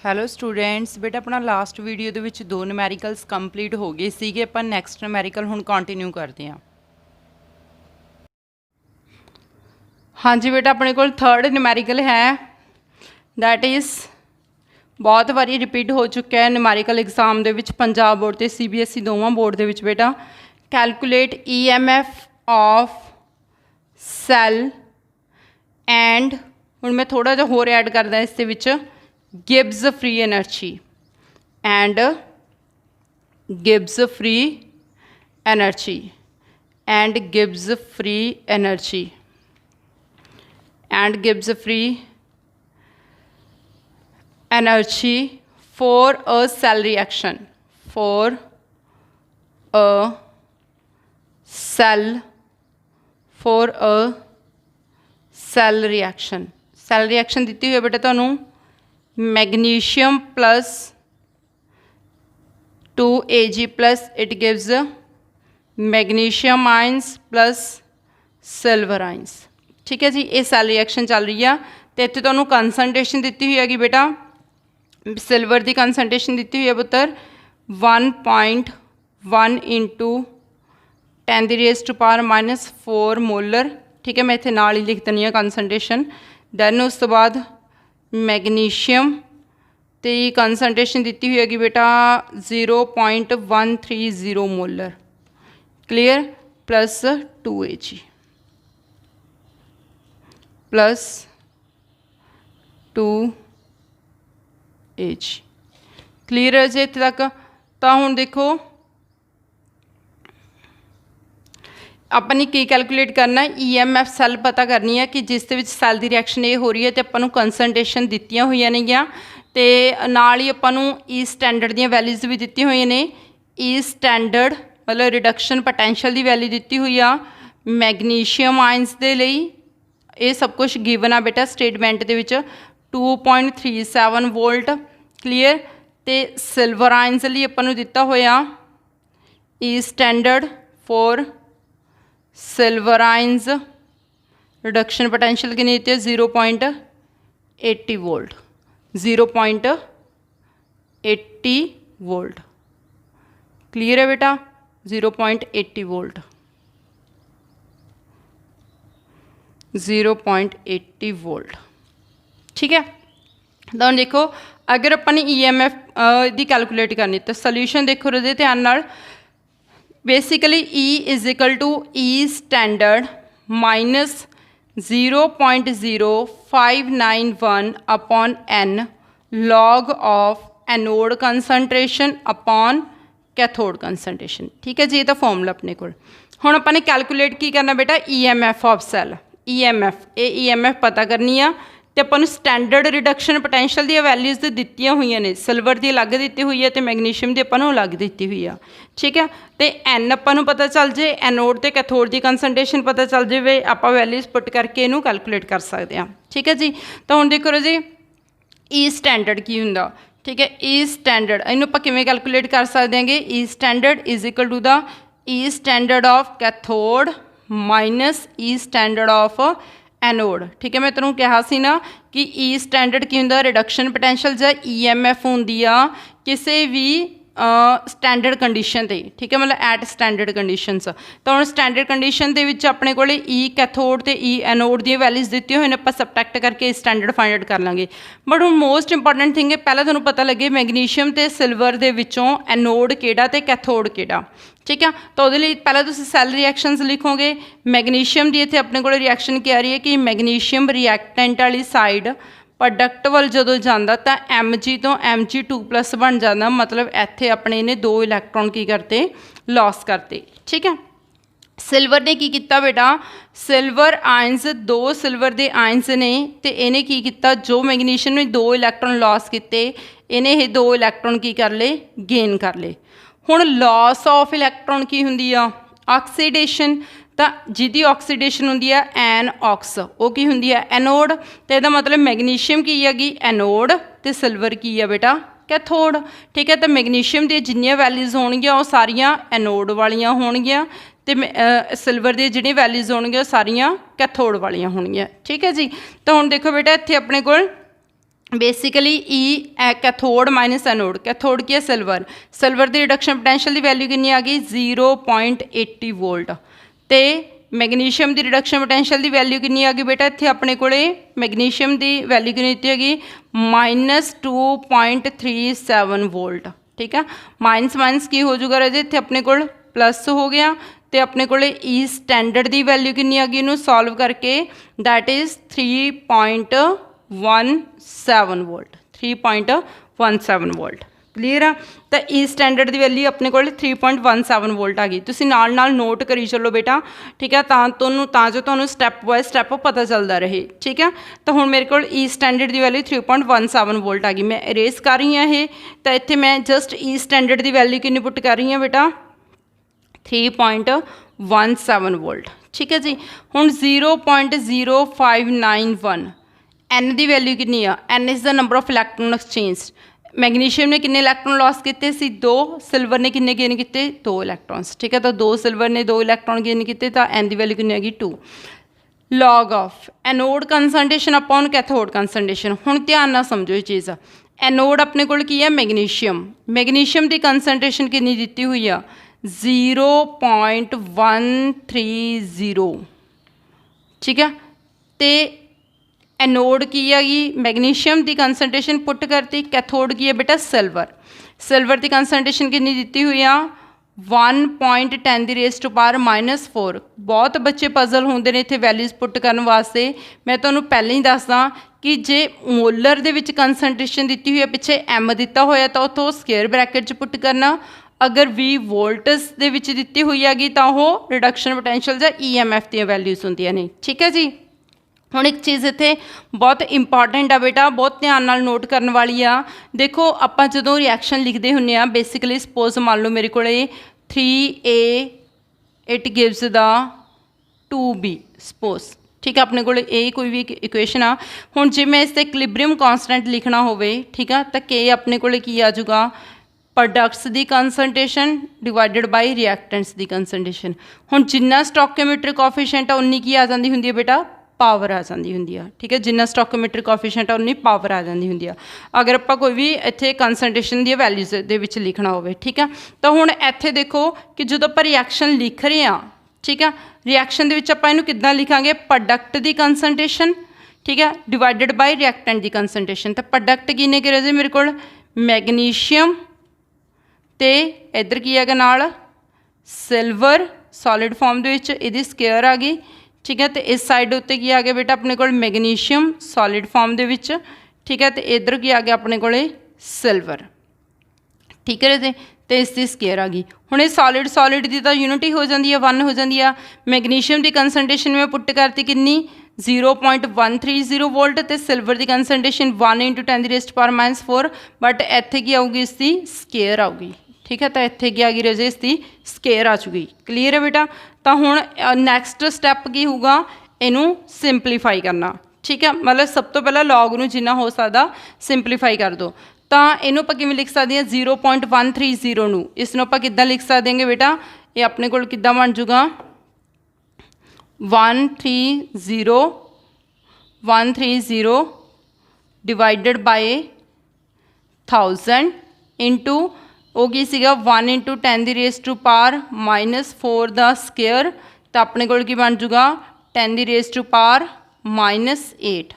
Hello students, ਬੇਟਾ ਆਪਣਾ last video ਦੇ ਵਿੱਚ 2 ਨਿਊਮੈਰੀਕਲਸ ਕੰਪਲੀਟ ਹੋ ਗਏ ਸੀਗੇ। ਆਪਾਂ ਨੈਕਸਟ ਨਿਊਮੈਰੀਕਲ ਹੁਣ ਕੰਟੀਨਿਊ ਕਰਦੇ ਹਾਂ। ਹਾਂਜੀ ਬੇਟਾ, ਆਪਣੇ ਕੋਲ ਥਰਡ ਨਿਊਮੈਰੀਕਲ ਹੈ, ਦੈਟ ਇਜ਼ ਬਹੁਤ ਵਾਰੀ ਰਿਪੀਟ ਹੋ ਚੁੱਕਿਆ ਹੈ ਨਿਊਮੈਰੀਕਲ ਐਗਜ਼ਾਮ ਦੇ ਵਿੱਚ, ਪੰਜਾਬ ਬੋਰਡ ਤੇ CBSE ਦੋਵਾਂ ਬੋਰਡ ਦੇ ਵਿੱਚ। ਬੇਟਾ calculate EMF of cell and, ਹੁਣ ਮੈਂ ਥੋੜ੍ਹਾ ਜਿਹਾ ਹੋਰ ਐਡ ਕਰਦਾ ਇਸ ਦੇ ਵਿੱਚ, gives free energy and gives free energy and gives free energy and gives free energy for a cell reaction, for a cell, for a cell reaction। cell reaction ਦਿੱਤੀ ਹੋਈ ਹੈ ਬੇਟਾ ਤੁਹਾਨੂੰ, magnesium plus 2Ag plus it gives magnesium ions plus silver ions। ठीक है जी, ये cell reaction चल रही है। तो इत्थे तुहानूं कंसनट्रेशन दी हुई हैगी बेटा, सिल्वर की कंसनट्रेशन दी हुई है पुत्र 1.1 इंटू 10⁻⁻⁴ मोलर। ठीक है, मैं इत्थे नाल ही लिख दिंदी हाँ कंसनट्रेशन। दैन उस तो बाद मैगनीशियम की कंसनट्रेशन दी हुई हैगी बेटा 0.130 molar, clear, plus 2Ag plus 2Ag, clear है जी इत्थे तक। तो हुण देखो अपनी की कैलकुलेट करना, EMF सैल पता करनी है कि जिस दे सैल की रिएक्शन ये हो रही है, तो अपन कंसनट्रेशन दित्तियां हुई नेगियां, तो नाल ही अपन ई स्टैंडर्ड दी वैल्यूज़ भी दी हुई ने। ई स्टैंडर्ड मतलब रिडक्शन पोटैंशियल की वैल्यू दी हुई आ मैगनीशियम आयंस के लिए, ये सब कुछ गिवन आ बेटा स्टेटमेंट के 2.37 वोल्ट, क्लीयर। तो सिल्वर आयंस लिए अपन दिता होया E standard for silver ions reduction potential कितनी दी है 0.80 वोल्ट, 0.80 वोल्ट, क्लीयर है बेटा, 0.80 वोल्ट, 0.80 वोल्ट। ठीक है, तो देखो अगर अपन EMF की कैलकुलेट करनी तो सोल्यूशन देखो रजे ध्यान नाल, basically E = E standard minus 0.0591 upon N log of anode concentration upon cathode concentration. ठीक है जी, ये तो फॉर्मूला अपने को। हुण अपने कैलकुलेट की करना बेटा EMF ऑफ सैल, EMF, ये EMF पता करनी आ। तो अपन स्टैंडर्ड रिडक्शन पोटैंशियल दी वैल्यूज़ दित्तियां हुई ने, सिल्वर की अलग दी हुई है तो मैगनीशियम की अपन अलग दी हुई है। ठीक है, तो N अपन पता चल जाए, एनोड तो कैथोड की कंसनट्रेशन पता चल जाए, आप वैल्यूज़ पुट करके इनू कैलकुलेट कर सकते हैं। ठीक है जी, तो हुण देखो जी ई स्टैंडर्ड की हुंदा। ठीक है, ई स्टैंडर्ड इनू आपां किवें कैलकुलेट कर सकते हैं, E standard = the E standard of cathode minus E standard of anode. ठीक है, मैं तुहानूं कहा सी ना कि ई स्टैंडर्ड की हुंदा रिडक्शन पोटैंशियल जां EMF हुंदी आ किसी भी स्टैंडर्ड कंडीशन ते। ठीक है, मतलब एट स्टैंडर्ड कंडीशनस। तो हुण स्टैंडर्ड कंडीशन दे विच अपने कोले ई कैथोड ते ई एनोड दी वैल्यूज़ दित्ती हुई ने, आपां सबट्रैक्ट करके स्टैंडर्ड फाइंड आउट कर लांगे। बट हुण मोस्ट इंपॉर्टेंट थिंग है, पहला तुहानूं पता लगे मैगनीशियम ते सिल्वर दे विचों एनोड किहड़ा ते कैथोड किहड़ा। ठीक है, तो वो पहले तुम सैल रिएक्शनस लिखोगे। मैगनीशियम की इतने अपने को रिएक्शन क्या आ रही है कि मैगनीशियम रिएक्टेंट वाली साइड प्रोडक्ट वाल जो जाता तो Mg तो Mg2+ बन जाता, मतलब इत्थे अपने ने 2 इलैक्ट्रॉन की करते लॉस करते। ठीक है, सिल्वर ने की किया बेटा, सिल्वर आयंस 2 सिल्वर के आयंस ने, तो इन्हें की किया, जो मैगनीशियम ने 2 इलैक्ट्रॉन लॉस किए, इन्हें ये 2 इलैक्ट्रॉन की कर ले, गेन कर ले। हुण लॉस ऑफ इलैक्ट्रॉन की हुंदी आ, ऑक्सीडेशन, तो जिहदी ऑक्सीडेशन हुंदी है एन ऑक्स, वो की हुंदी है एनोड। तो इसदा मतलब मैगनीशियम की हैगी एनोड तो सिल्वर की है बेटा कैथोड। ठीक है, तो मैगनीशियम दी जिन्नियां वैल्यूज़ होणगियां वो सारियां एनोड वालियां होणगियां, तो सिल्वर दी जिहड़ी वैल्यूज़ होणगियां सारियां कैथोड वालियां होणगियां। ठीक है जी, तो हुण देखो बेटा इत्थे अपने कोल basically E cathode minus anode, cathode की है सिल्वर, सिल्वर की रिडक्शन पोटैंशियल की वैल्यू कितनी आ गई 0.80 वोल्ट। तो मैगनीशियम की रिडक्शन पोटैंशियल की वैल्यू कितनी आ गई बेटा, इतने अपने को मैगनीशियम की वैल्यू कितनी दी हैगी -2.37 वोल्ट। ठीक है, माइनस माइनस की हो जूगा राजे, इतने अपने को प्लस हो गया। तो अपने को ई स्टैंडर्ड की वैल्यू कितनी आ गई, इनू सॉल्व करके that is 3.17 volt, 3.17 volt. Clear आ। तो ई स्टैंडर्ड की वैल्यू अपने को 3.17 वोल्ट आ गई। तुसी नाल नाल नोट करी चलो बेटा, ठीक है, जो तुहानू स्टैप बाय स्टैप पता चलता रहे। ठीक है, तो हुण मेरे को ई स्टैंडर्ड की वैल्यू 3.17 वोल्ट आ गई। मैं इरेज कर रही हाँ ये, तो इत्थे मैं जस्ट ई स्टैंडर्ड की वैल्यू कितनी पुट कर रही हाँ बेटा 3.17 वोल्ट। ठीक है जी, हुण 0.0591 एन की वैल्यू कितनी आ, N is the number of electron exchange. Magnesium ने कितने इलैक्ट्रॉन लॉस किए सी 2, सिल्वर ने कितने गेन किए 2 इलैक्ट्रॉन्स। ठीक है, तो 2 सिल्वर ने 2 इलैक्ट्रॉन गेन किए, तो एन की वैल्यू कितनी हैगी 2। Log of anode concentration upon cathode concentration. हुण ध्यान नाल समझो ये चीज़, एनोड अपने कोल की है मैगनीशियम, मैगनीशियम की कंसनट्रेशन कितनी दी हुई आ 0.130। ठीक है, तो एनोड की हैगी मैगनीशियम की कंसनट्रेशन पुट करती, कैथोड की है बेटा सिल्वर, सिल्वर की कंसनट्रेशन कितनी दी हुई आ 1.10⁻⁻⁴। बहुत बच्चे पजल होंगे ने इत्थे वैल्यूज़ पुट करने वास्ते। मैं तुहानू पहले ही दसदा कि जे मोलर दे विच कंसनट्रेशन दी हुई है, पिछे एम दिता होया तो उतों स्केयर ब्रैकेट च पुट करना। अगर V वोल्टस दे विच दिती हुई हैगी तो वो रिडक्शन पोटैंशियल जां EMF दी वैल्यूज़ होंदियां ने। ठीक है जी, हुण एक चीज़ इत्थे बहुत इंपॉर्टेंट आ बेटा, बहुत ध्यान नाल नोट करने वाली आ। देखो आपां जदों रिएक्शन लिखते हुंदे आ, बेसिकली सपोज मान लो मेरे कोले 3A it gives the 2B suppose. ठीक है, अपने को कोई भी इक्वेशन आ। हुण जे मैं इससे इक्विलिब्रियम कांस्टेंट लिखना होवे, ठीक है, तो K अपने को की आ जाऊगा प्रोडक्ट्स की कंसनट्रेशन डिवाइडेड बाय रिएक्टेंट्स की कंसनट्रेशन। हुण जिन्ना स्टोकियोमेट्रिक कोएफिशिएंट आ उन्नी की आ जाती हुंदी है बेटा पावर आ जाती हुंदी है। ठीक है, जिन्ना स्टोकियोमेट्रिक कोएफिशिएंट आ उन्नी पावर आ जाती हुंदी है अगर आप कोई भी इत्थे कंसनट्रेशन दी वैल्यूज़ दे विच लिखना होवे। ठीक है, तो हुण इत्थे देखो कि जो आप रिएक्शन लिख रहे हैं, ठीक है, रिएक्शन दे विच आपां इहनूं किद्दां लिखांगे प्रोडक्ट की कंसनट्रेशन, ठीक है, डिवाइडेड बाय रिएक्टेंट की कंसनट्रेशन। तो प्रोडक्ट किन्ने करे जी मेरे को मैगनीशियम तो इधर की है नाल सिल्वर सॉलिड फॉर्म दे विच इहदी स्केयर आ गई। ठीक है, तो इस साइड उत्ते की आ गया बेटा अपने को मैगनीशियम सॉलिड फॉर्म दे विच। ठीक है, तो इधर की आ गया अपने को सिल्वर। ठीक है जी, तो इसकी स्केयर आ गई। हुण ये सॉलिड सॉलिड की तो यूनिटी हो जाती है, 1 हो जाती है। मैगनीशियम की कंसनट्रेशन मैं पुट करती कितनी 0.130 वोल्ट, तो सिल्वर की कंसनट्रेशन 1 × 10⁻⁻⁴, बट इत्थे की आऊगी इसकी स्केयर आऊगी। ठीक है, तो इत्थे की आ गई रजे इसकी स्केयर आ चुकी। क्लीयर है बेटा। तो हुण नैक्सट स्टैप की होगा, इनू सिंपलीफाई करना। ठीक है, मतलब सब तो पहला लॉग नू जिन्ना हो सकता सिंपलीफाई कर दो। तो इनू आपां किवें लिख सकते हैं 0.130 नू इसनू आपां किद्दां लिख सकते हैं बेटा, ये अपने कोल किद्दां बन जूगा 130 डिवाइडेड बाय 1000 इंटू वो की सीगा 1 × 10⁻⁻⁴ द स्केयर, तो अपने कोल की बन जूगा 10⁻⁻8।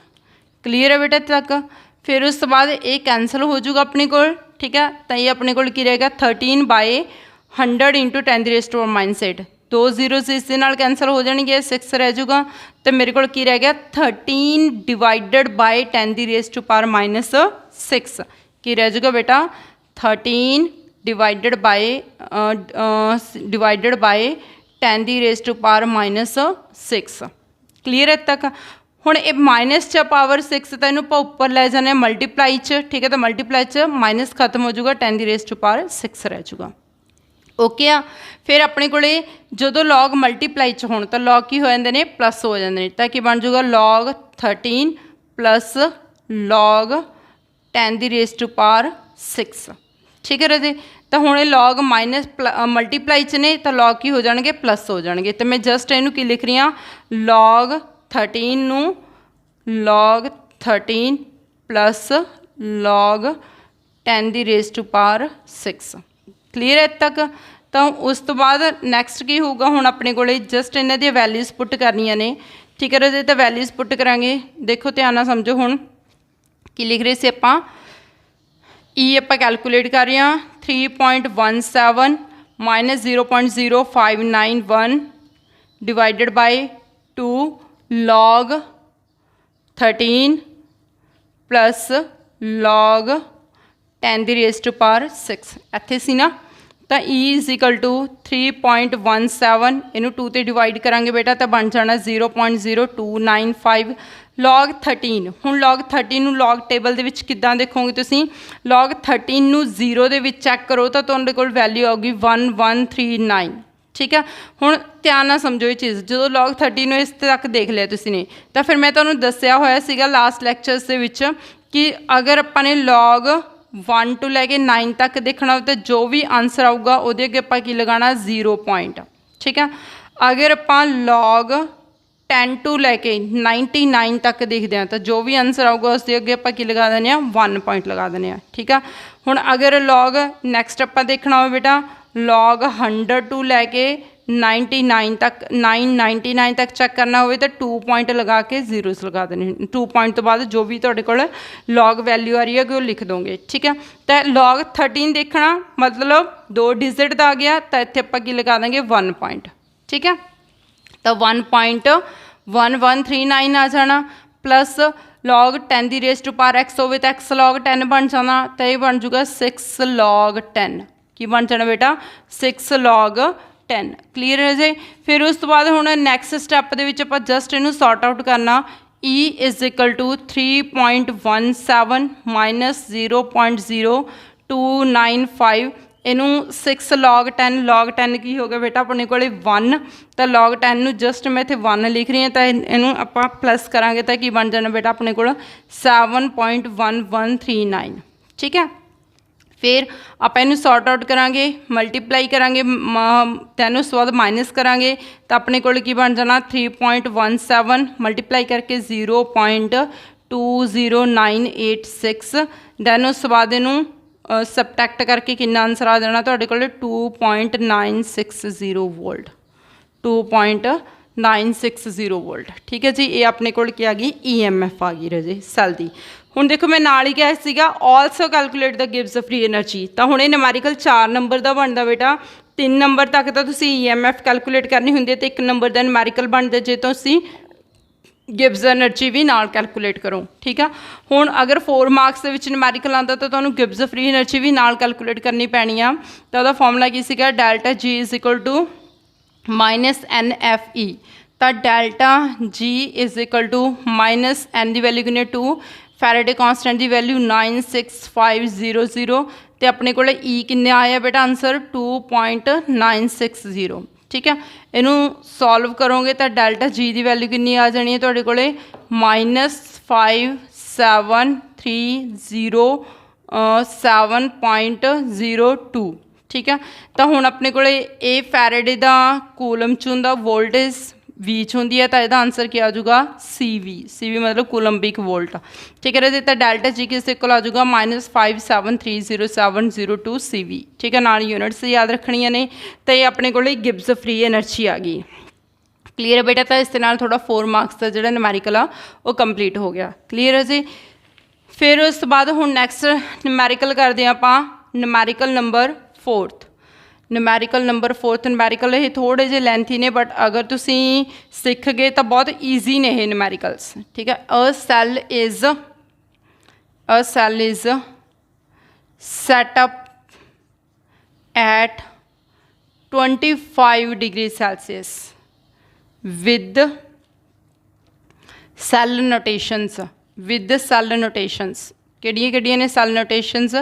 क्लीयर है बेटा इत्थे तक। फिर उस तो बाद ये कैंसल हो जूगा अपने को। ठीक है, तो ये अपने को की रहेगा 13/100 × 10⁻⁻8। 2 zeros इस नाल कैंसल हो जाएंगे, 6 रह जूगा। तो मेरे को की रह गया 13 डिवाइडेड बाय 10⁻⁻6 की रह जूगा बेटा 13 डिवाइडेड बाय 10⁻⁻6। क्लीयर है तक। हुण ये माइनस च पावर 6 तो इन्हूं उपर लै जाने मल्टीप्लाई च। ठीक है, तो मल्टीप्लाई च माइनस खत्म हो जूगा 10⁻6 रह जूगा। ओके आ। फिर अपने को जो लॉग मल्टीप्लाई च होण तो लॉग की हो जाते हैं प्लस हो जाते हैं, तो कि बन जूगा log 13 प्लस log 10⁻6। ठीक है राजे। तो हुण लॉग माइनस मल्टीप्लाई च ने तो लॉग की हो जाएंगे प्लस हो जाएंगे। तो मैं जस्ट इनू की लिख रही हाँ log 13 नू log 13 plus log 10 the raise to power 6। Clear है इत्थे तक? तो उस तो बाद नैक्सट की होगा, हुण अपने कोले जस्ट इन्हां दी वैल्यूज़ पुट करनियां ने। ठीक है राजे, तो वैल्यूज़ पुट करांगे। देखो ध्यान नाल समझो, हुण की लिख रहे सी आपां, ई आपां कैलकुलेट कर रहे हैं 3.17 minus 0.0591 divided by 2 log 13 plus log 10 the raise to power 6 ਇੱਥੇ ਸੀ ना। तो E इज इक्वल टू 3.17 इनू 2 ते डिवाइड करांगे बेटा, तो बन जाना 0.0295 log 13। हुण log 13 नू log टेबल दे विच किद्दां देखोगे तुसीं, log 13 नू 0 दे विच चैक करो तो तुहाडे कोल वैल्यू आऊगी 1139। ठीक है, हुण ध्यान नाल समझो ये चीज़, जो log 13 नू इस तक देख लिया तुसीं ने, तो फिर मैं तुहानूं दस्सिया होया सीगा लास्ट लैक्चर्स दे विच कि अगर आपां ने log 1 टू लैके 9 तक देखना हो तो जो भी आंसर आऊगा उहदे अगे आपां की लगाना 0 पॉइंट। ठीक है, अगर आपां log 10 टू लैके 99 तक देखते हैं तो जो भी आंसर आऊगा उसके अगे आपां की लगा देने 1 पॉइंट लगा देने। ठीक है, हुण अगर log नैक्सट आपां देखना हो बेटा log 100 टू लैके 99 तक 999 तक चैक करना हो तो 2 पॉइंट लगा के जीरोस लगा देने। 2 पॉइंट तो बाद जो भी तुहाडे कोल लॉग वैल्यू आ रही है वो लिख दोगे। ठीक है, तो log 13 देखना मतलब 2 डिजिट का आ गया तो इत्थे आपां की लगा देंगे 1 पॉइंट। ठीक है, तो 1.1139 आ जाना प्लस log 10 की रेज़ टू पावर x हो तो x log 10 बन जाना, तो ये बन जूगा 6 log 10। की बन जाना बेटा 6 log 10। क्लीयर है जी। फिर उस तो बाद हुण नैक्सट स्टैप दे विच आपां जस्ट इनू सॉर्ट आउट करना। E is equal to 3.17 minus 0.0295 इनू 6 log 10 की हो गया बेटा अपने को 1, तो log 10 नू जस्ट मैं इत्थे 1 लिख रही हूँ, तो इनू आपां प्लस करांगे तो की बन जाना बेटा अपने को 7.1139। ठीक है, फिर आप इनू सॉर्ट आउट करांगे, मल्टीप्लाई करांगे, दैन उस बाद माइनस करांगे तो अपने को की बन जाना 3.17 मल्टीप्लाई करके 0.20986 दैन उस बाद इनू सबट्रैक्ट करके कितना आंसर आ जाना तुहाडे कोल 2.960 वोल्ट। 2.960 वोल्ट। ठीक है जी, ये अपने को क्या आ गई EMF आ गई रजे सैल दी। हुण देखो मैं नाल ही कहा सीगा also calculate the gives free energy, तो हुणे न्यूमेरिकल 4 नंबर का बनता बेटा, 3 नंबर तक तो तुसीं EMF कैलकुलेट करनी हुंदी है तो 1 नंबर का न्यूमेरिकल बनता जे तुसीं गिव्स एनर्जी भी नाल कैलकुलेट करो। ठीक है, हुण अगर 4 मार्क्स के न्यूमेरिकल आता तो तुहानूं गिव्स फ्री एनर्जी भी नाल कैलकुलेट करनी पैनी आ। तो उहदा फॉर्मूला की सीगा delta G is equal to minus NFE, तो delta G is equal to minus N की वैल्यू कितनी 2, फैराडे कॉन्सटेंट की वैल्यू 96500 तो अपने को E किन्ने आया बेटा आंसर 2.960। ठीक है, इनू सॉल्व करोगे तो डेल्टा G की वैल्यू किन्नी आ जानी है तुहाडे कोले -5730.7.02। ठीक है, तो हुण अपने को ये फैराडे का कूलम च हुंदा वोल्टेज V च होंदी है, तो यदा आंसर क्या आ जाऊगा CV मतलब कूलम्बिक वोल्ट। ठीक है, तो डेल्टा G किसके को आ जाऊगा -5730.702 CV। ठीक है, नाल यूनिट्स याद रखनियां ने, तो ये अपने को गिब्स फ्री एनर्जी आ गई। क्लीयर है बेटा, तो इस नाल थोड़ा 4 मार्क्स का जो न्यूमेरिकल आ वो कंप्लीट हो गया। क्लीयर है जी। फिर उस बाद हुण नैक्सट न्यूमेरिकल करते हैं आपां numerical number 4th। Numerical number 4th numerical ये थोड़े जे लेंथी ने बट अगर तुसी सीख गए तो बहुत ईजी ने ये न्यूमेरिकल्स। ठीक है, a cell is set up at 25 degree Celsius with cell notations किहड़ियां ने सैल नोटेशंस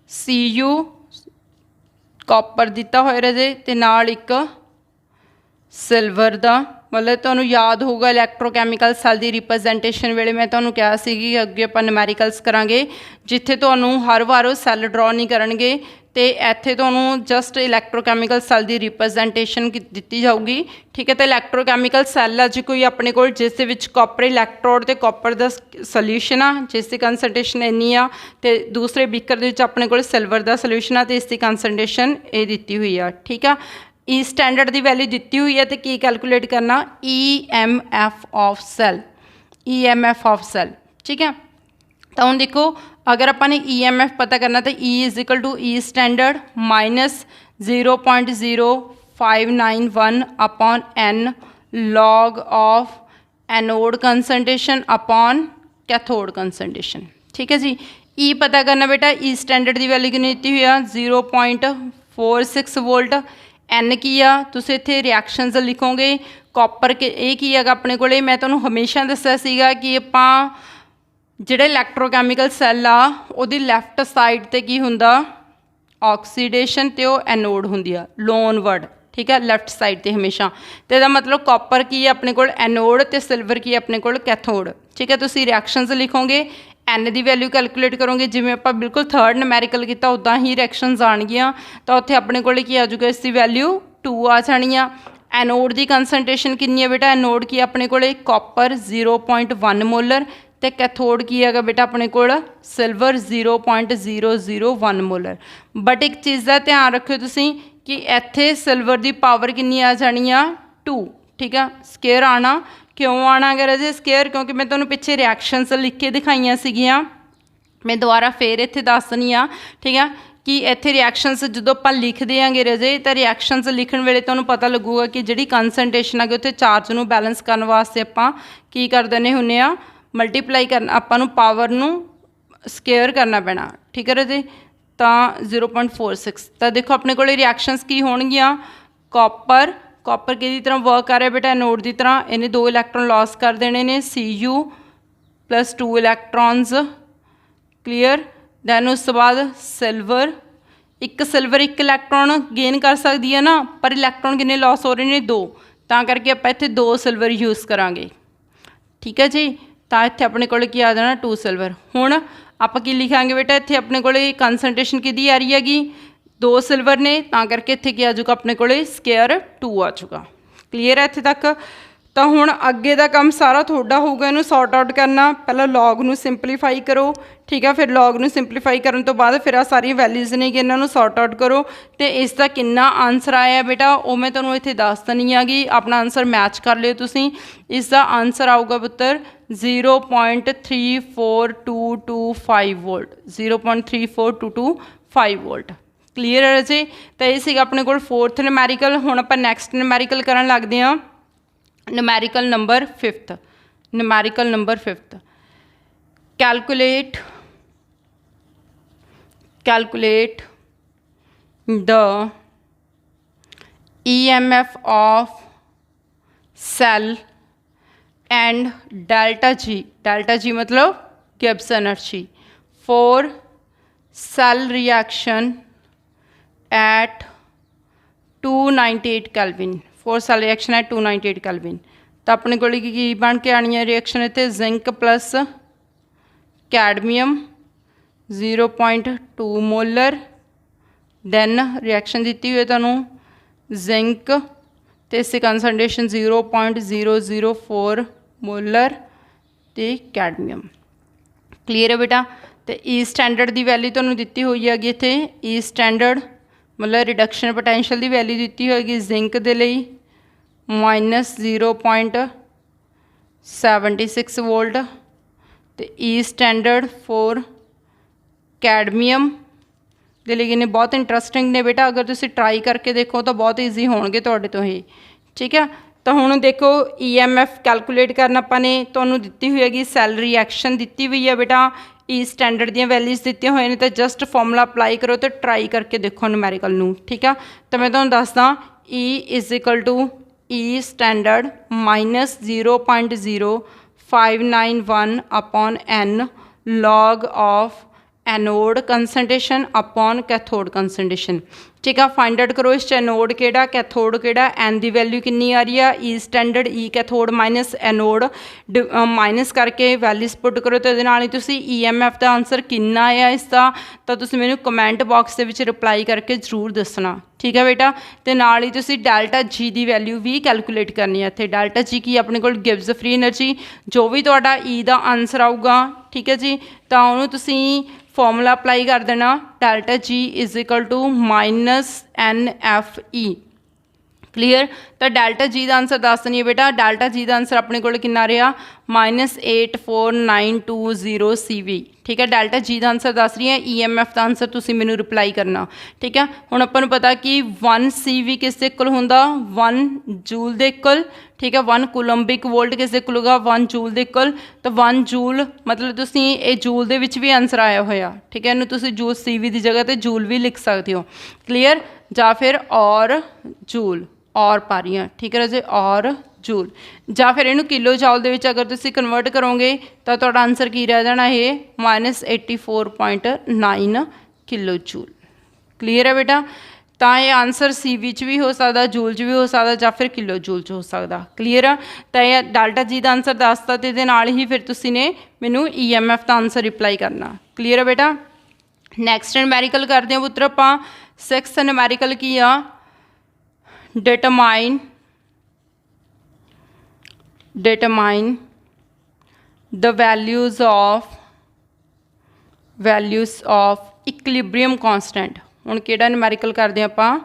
CU कॉपर दिता होया रजे ते नाल एक सिल्वर का, मतलब तुहानूं याद होगा इलैक्ट्रोकैमिकल सैल की रिप्रजेंटेशन वेले मैं तुहानूं कहा सी कि अगे आपां न्यूमेरिकल्स करांगे जिथे तुहानूं हर बार वो सैल ड्रॉ नहीं करनगे, तो इत्थे तुहानूं जस्ट इलैक्ट्रोकैमिकल सैल की रिप्रजेंटेशन दी जाऊगी। ठीक है, तो इलैक्ट्रोकैमिकल सैल आ जी कोई अपने को जिस दे विच कॉपर इलैक्ट्रोड तो कॉपर का सोल्यूशन आ जिसकी कंसनट्रेशन इन्नी आ, तो दूसरे बीकर दे विच अपने को सिल्वर का सोल्यूशन आ तो इसकी कंसनट्रेशन ये दी हुई आ। ठीक है, ई स्टैंडर्ड की वैल्यू दी हुई है तो की कैलकुलेट करना EMF of cell, EMF of cell. ठीक है, तो हम देखो अगर अपने EMF पता करना तो E is equal to E standard minus 0.0591 upon N log of anode concentration upon cathode concentration. ठीक है जी, E पता करना बेटा, E स्टैंडर्ड की वैल्यू कितनी दी हुई है 0.46 वोल्ट। N की आ तुसीं इत्थे रिएक्शनस लिखोगे कॉपर के ये की है अपने को, मैं तुहानूं हमेशा दस्सिया सीगा कि आपां जिहड़ा इलैक्ट्रोकैमिकल सैल आ उहदी लैफ्ट साइड ते की हुंदा ऑक्सीडेशन ते वो एनोड हुंदी आ लोन वर्ड। ठीक है, लैफ्ट साइड ते हमेशा, तो इसदा मतलब कॉपर की है अपने को एनोड ते सिल्वर की अपने को कैथोड। ठीक है, तुसीं रिएक्शनस लिखोगे N की वैल्यू कैलकुलेट करोगे जिवें आपां बिल्कुल थर्ड नमैरिकल किया उदां ही रिएक्शनस आउणगियां, तो उत्थे अपने को की आ जाऊगा इसकी वैल्यू 2 आ जानी आ। एनोड की कंसनट्रेशन कितनी है बेटा, एनोड की अपने को कॉपर 0.1 मोलर तो कैथोड की है बेटा अपने को सिल्वर 0.001 मोलर। बट एक चीज़ का ध्यान रखियो तुसीं कि इत्थे सिल्वर की पावर कितनी आ जानी आ 2। ठीक है, स्केयर आना क्यों आना अगर अजे स्केयर, क्योंकि मैं तुहानूं पिछे रिएक्शनस लिख के दिखाइयां सीगियां, मैं दोबारा फिर इत्थे दसनी आ। ठीक है, कि इत्थे रिएक्शनस जो आप लिखते हैं रजे तो रिएक्शनस लिखण वेले तुहानूं पता लगूगा कि जिहड़ी कंसनट्रेशन है उत्थे चार्ज नूं बैलेंस करने वास्ते आपां की कर दिंदे हुंदे आ, मल्टीप्लाई करना आपां पावर नूं स्केयर करना पैना। ठीक है जी, तो 0.46 तो देखो अपने को रिएक्शनस की होणगियां, कॉपर कॉपर कि तरह वर्क कर रहा बेटा एनोड की तरह, इन्हें 2 इलैक्ट्रॉन लॉस कर देने ने Cu + 2 इलैक्ट्रॉन्स। क्लीयर, दैन उस तो बाद सिल्वर एक इलैक्ट्रॉन गेन कर सकती है ना, पर इलैक्ट्रॉन कितने लॉस हो रहे हैं 2, तो करके आप इत्थे 2 सिल्वर यूज़ करांगे। ठीक है जी, तो इत्थे अपने को की आ जाना 2 सिल्वर। हुण आप की लिखांगे बेटा, इत्थे अपने को कंसनट्रेशन किहदी आ रही हैगी 2 सिल्वर ने, तो करके इत्थे की आ जाऊगा अपने को स्केयर 2 आ जाऊगा। क्लीयर है इत्थे तक। तो हुण अगे का काम सारा थोड़ा होगा, इनू सॉर्ट आउट करना, पहला लॉग नू सिंपलीफाई करो। ठीक है, फिर लॉग नू सिंपलीफाई करने तो बाद फिर आ सारी वैल्यूज़ ने कि इन्हों सॉर्ट आउट करो, तो इसका कितना आंसर आया बेटा वो मैं तुहानूं इत्थे दस दनी हैगी, अपना आंसर मैच कर लियो तुसीं। इसका आंसर आऊगा पुत्तर 0.34225 वोल्ट, 0.34225 वोल्ट। क्लीयर है जी, तो ये अपने को 4th नमैरिकल। हुण आपां नैक्सट नमैरिकल करन लगदे हां, numerical number 5th। Numerical number 5th, calculate the EMF of cell and delta G मतलब Gibbs energy for cell reaction at 298 Kelvin, for cell reaction at 298 Kelvin। तो अपने को की बन के आनी है रिएक्शन इत्थे zinc plus cadmium 0.2 molar, then reaction दी हुई तुहानूं जिंक तो इसकी कंसनट्रेशन 0.004 मोलर तो कैडमियम। क्लीयर है बेटा। तो ई स्टैंडर्ड की वैल्यू तुहानूं दी हुई हैगी इत्थे, ई स्टैंडर्ड मतलब रिडक्शन पोटैंशियल की वैल्यू दी होगी जिंक के लिए -0.76 वोल्ट, तो ई स्टैंडर्ड फॉर कैडमियम के लिए किन्ने बहुत इंटरस्टिंग ने बेटा, अगर तुम ट्राई करके देखो तो बहुत ईजी होंगे तुहाडे तो ये। ठीक है, तो हुण देखो EMF कैलकुलेट करना अपने तुहानूं दित्ती हुई हैगी, सैल रिएक्शन दी हुई है बेटा, ई स्टैंडर्ड दी वैल्यूज़ दी हुई ने, तो जस्ट फॉर्मूला अप्लाई करो तो ट्राई करके देखो नमैरिकल नूं। ठीक है, तो मैं तुहानूं दसदा E = E standard -0.0591 upon N log of anode concentration upon cathode concentration. ठीक है, फाइंड आउट करो इस एनोड केड़ा कैथोड केड़ा, एन की वैल्यू कितनी आ रही है, E standard E cathode minus anode minus करके वैल्यूज पुट करो तो ये EMF का आंसर कितना आया इसका, तो तुम मैंने कमेंट बॉक्स के रिप्लाई करके जरूर दसना। ठीक है बेटा, तो नाल ही तुसी डेल्टा जी की वैल्यू भी कैलकुलेट करनी है। इत्थे डेल्टा जी की अपने को गिव्स फ्री एनर्जी, जो भी तुहाडा ई का आंसर आऊगा, ठीक है जी, तो उन्होंने तुसी फॉर्मूला अप्लाई कर देना, delta G is equal to -NFE। Clear, तो डेल्टा जी का आंसर दस देनी है बेटा। डेल्टा जी का आंसर अपने को कितना रहा, -84920 CV। ठीक है, डेल्टा जी का आंसर दस रही है, EMF का आंसर तुसी मैनू रिप्लाई करना। ठीक है, हुण आपां नूं पता कि 1 CV किस दे इक्वल हुंदा, 1 जूल दे इक्वल। ठीक है, 1 कूलम्बिक वोल्ट किस दे इक्वल होगा, 1 जूल दे इक्वल। तो 1 जूल मतलब तुसी ये जूल दे विच भी आंसर आया होया। ठीक है, इनू तुसी जूल CV की जगह पर जूल भी लिख सकते हो। क्लीयर, या फिर और जूल और पा रही हैं। ठीक है जी, और जूल, या फिर इनू किलो जॉल दे विच अगर तुसी कन्वर्ट करोगे तो तुहाडा आंसर की रह जाना है, -84.9 किलो जूल। क्लीयर है बेटा, तो ये आंसर CV च भी हो सकता, जूल च भी हो सकता, या फिर किलो जूल च हो सकता। क्लीयर है, तो यह डेल्टा जी का आंसर दसता, तो ये नाल ही फिर तुसी ने मैनू EMF का आंसर रिप्लाई करना। क्लीयर है बेटा, नैक्सट नूमैरिकल करते हैं पुत्र आपां। 6th नूमैरिकल की आ, determine the values of equilibrium constant। हुण किहड़ा न्यूमैरिकल करते हैं आपां,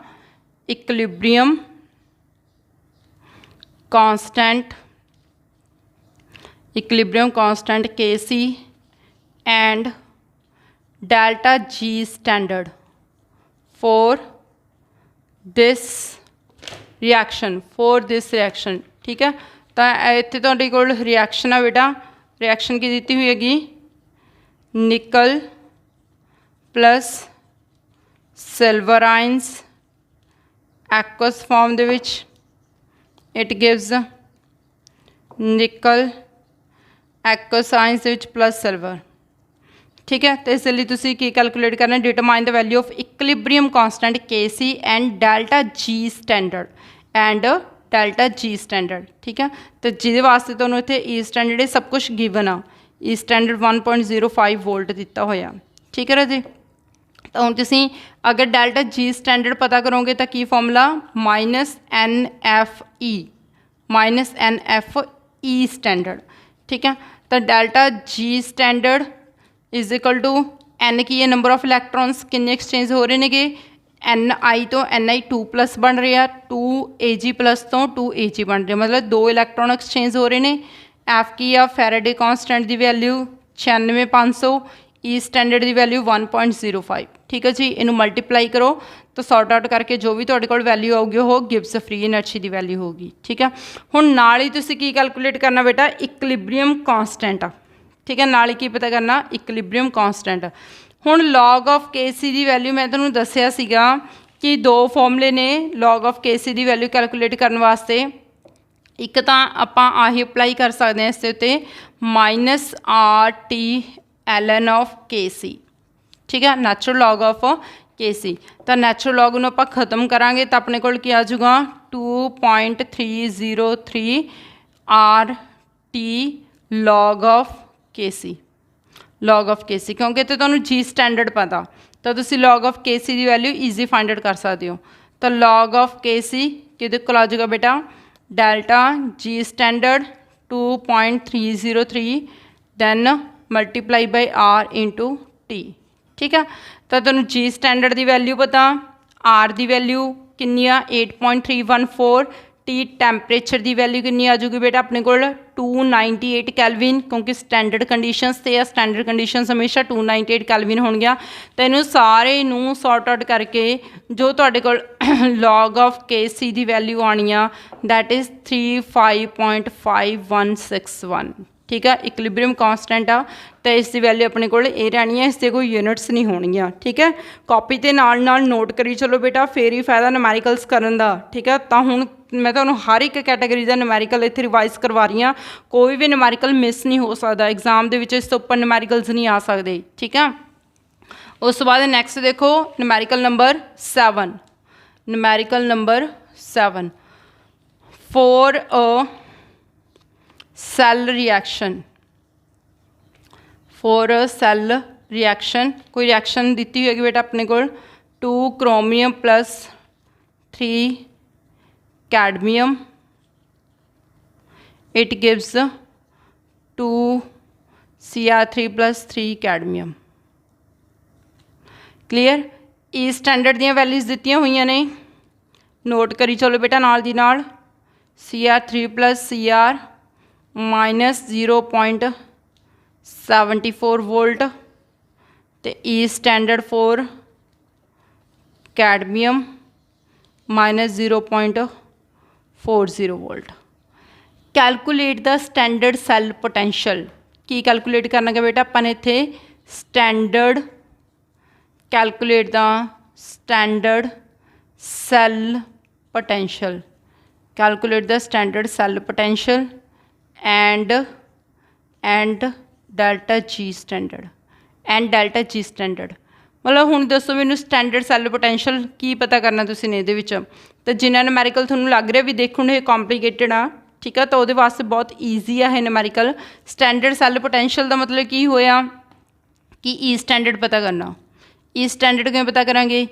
equilibrium constant KC and delta G standard for this reaction. ठीक है, तो इत्थे तुहाडे कोल रिएक्शन है बेटा, रिएक्शन की दी हुई हैगी, nickel plus silver ions aqueous form दे विच, इट गिव्स निकल एक्वस आयंस दे विच प्लस सिल्वर। ठीक है, तो इसलिए तुसी की कैलकुलेट करना, determine the value of equilibrium constant KC and delta G standard. ठीक है, तो जिहदे वास्ते तुहानूं इत्थे ई स्टैंडर्ड सब कुछ गिवन आ, ई स्टैंडर्ड 1.05 वोल्ट दिता होया। ठीक है जी, तो हुण तुसीं अगर डेल्टा G स्टैंडर्ड पता करोगे तो की फॉर्मूला -NFE स्टैंडर्ड। ठीक है, तो delta G standard is equal to N की है नंबर ऑफ इलैक्ट्रॉन्स किन्ने एक्सचेंज हो रहे हैं, Ni तो Ni2+ बन रहा, 2Ag+ तो 2Ag बन रहा, मतलब 2 इलैक्ट्रॉन एक्सचेंज हो रहे हैं। F की आ फैराडे कांस्टेंट की वैल्यू 96500, ई स्टैंडर्ड की वैल्यू 1.05। ठीक है जी, इनू मल्टीप्लाई करो तो सॉर्ट आउट करके जो भी तुहाडे कोल वैल्यू आऊगी वो गिव्स फ्री एनर्जी की वैल्यू होगी। ठीक है, हुण नाल ही तुसीं की कैलकुलेट करना बेटा, इक्विलिब्रियम कांस्टेंट। ठीक है, नाल ही की पता करना, इक्विलिब्रियम कांस्टेंट। हुण लॉग ऑफ KC की वैल्यू मैं तुहानूं दस्सिया सीगा कि 2 फॉर्मूले ने लॉग ऑफ KC की वैल्यू कैलकुलेट करने वास्ते। एक तो आपां आही अप्लाई कर सकते हैं इसके उत्ते -RT ln ऑफ KC। ठीक है, नैचुरल लॉग ऑफ KC, तो नैचुरल लॉग नूं आपां खत्म करांगे तो अपने कोल की आ जाऊगा 2.303 RT लॉग ऑफ KC। क्योंकि तो तुहानूं G स्टैंडर्ड पता, तो तुसी लॉग ऑफ KC की वैल्यू ईजी फाइंड आउट कर सकते हो। तो लॉग ऑफ KC किहदे कोल आ जाएगा बेटा, delta G standard 2.303 then multiply by R into T। ठीक है, तो तुहानूं G स्टैंडर्ड की वैल्यू पता, R की वैल्यू कितनी आ 8.314, T टैंपरेचर की वैल्यू कितनी आ जाऊगी बेटा अपने को 298 कैलविन, क्योंकि स्टैंडर्ड कंडीशनस ते स्टैंडर्ड कंडीशनस हमेशा 298 कैलविन होणगियां। तो इनू सारे नू सॉर्ट आउट करके जो तुहाडे कोल लॉग ऑफ KC की वैल्यू आनी आ दैट इज़ 35.5161। ठीक है, इक्विलिब्रियम कांस्टेंट आ, तो इसकी वैल्यू अपने को रहनी है, इससे कोई यूनिट्स नहीं होणगियां। ठीक है, कॉपी ते नाल नोट करी चलो बेटा, फिर ही फायदा न्यूमैरिकल्स करन दा। ठीक है, तो हुण मैं तुहानूं हर एक कैटेगरी का न्यूमैरिकल इत्थे रिवाइज करवा रही हाँ, कोई भी न्यूमैरिकल मिस नहीं हो सकता एग्जाम दे विच, इस तो उपर न्यूमैरिकल्स नहीं आ सकते। ठीक है, उस तो बाद नैक्सट देखो numerical number 7, numerical number 7 for a cell reaction, for a cell reaction कोई रिएक्शन दी होगी बेटा अपने को 2 chromium plus 3 cadmium, it gives 2 Cr3 plus 3 cadmium. Clear. E standard दी वैल्यूज़ दित्तियां हुई ने, नोट करी चलो बेटा नाल दी नाल। Cr3 plus Cr minus 0.74 volt, तो E standard for cadmium minus 0.40 volt. Calculate the standard cell potential, की कैलकुलेट करना है बेटा अपन इत्थे standard, calculate the standard cell potential, calculate the standard cell potential and delta G standard, and delta G standard. मतलब हुण दसो मैनूं स्टैंडर्ड सैल पोटेंशियल की पता करना तुसीं ने इहदे विच, तो जिन्ना न्यूमेरिकल तुहानूं लग रहा भी देखो ये कॉम्पलीकेटेड आ, ठीक है, तो वो वास्ते बहुत ईजी है न्यूमेरिकल। स्टैंडर्ड सैल पोटेंशियल का मतलब की होया कि ई स्टैंडर्ड पता करना। ई स्टैंडर्ड किवें पता करांगे,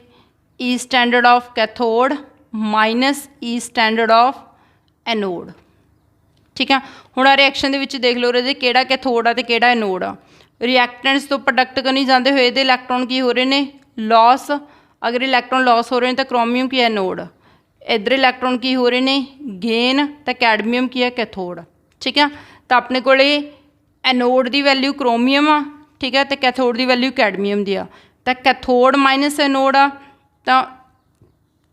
E standard of cathode minus E standard of anode, ठीक है। हुण रिएक्शन दे विच देख लो रहे किहड़ा कैथोड आ ते किहड़ा एनोड आ। रिएक्टेंट्स तो प्रोडक्ट करनी जाते हुए ये इलैक्ट्रॉन की हो रहे हैं लॉस, अगर इलैक्ट्रॉन लॉस हो रहे हैं तो क्रोमियम की एनोड, इधर इलैक्ट्रॉन की हो रहे हैं गेन, तो कैडमियम की है कैथोड, ठीक है। तो अपने को एनोड की वैल्यू क्रोमियम आ, ठीक है, तो कैथोड की वैल्यू कैडमियम की आ, तो कैथोड माइनस एनोड आ, तो